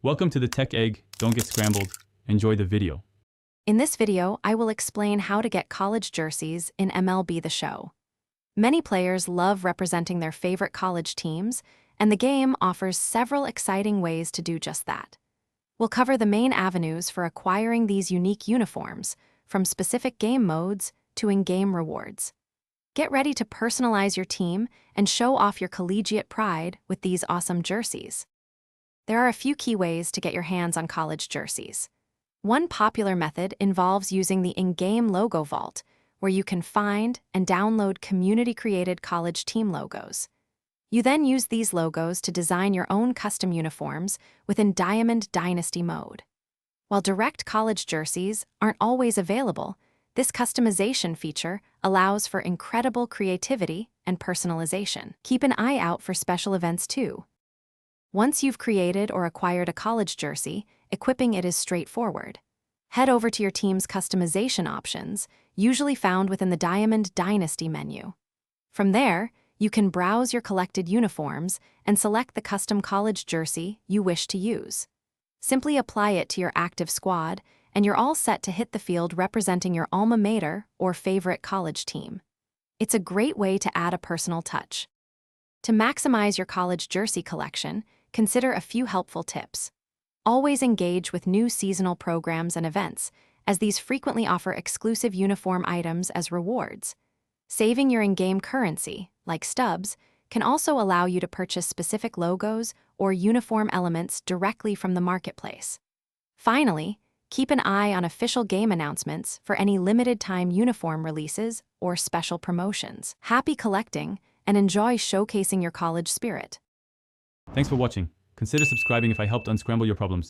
Welcome to the Tech Egg. Don't get scrambled. Enjoy the video. In this video, I will explain how to get college jerseys in MLB The Show. Many players love representing their favorite college teams, and the game offers several exciting ways to do just that. We'll cover the main avenues for acquiring these unique uniforms, from specific game modes to in-game rewards. Get ready to personalize your team and show off your collegiate pride with these awesome jerseys. There are a few key ways to get your hands on college jerseys. One popular method involves using the in-game logo vault, where you can find and download community-created college team logos. You then use these logos to design your own custom uniforms within Diamond Dynasty mode. While direct college jerseys aren't always available, this customization feature allows for incredible creativity and personalization. Keep an eye out for special events too. Once you've created or acquired a college jersey, equipping it is straightforward. Head over to your team's customization options, usually found within the Diamond Dynasty menu. From there, you can browse your collected uniforms and select the custom college jersey you wish to use. Simply apply it to your active squad, and you're all set to hit the field representing your alma mater or favorite college team. It's a great way to add a personal touch. To maximize your college jersey collection, consider a few helpful tips. Always engage with new seasonal programs and events, as these frequently offer exclusive uniform items as rewards. Saving your in-game currency, like stubs, can also allow you to purchase specific logos or uniform elements directly from the marketplace. Finally, keep an eye on official game announcements for any limited-time uniform releases or special promotions. Happy collecting, and enjoy showcasing your college spirit. Thanks for watching. Consider subscribing if I helped unscramble your problems.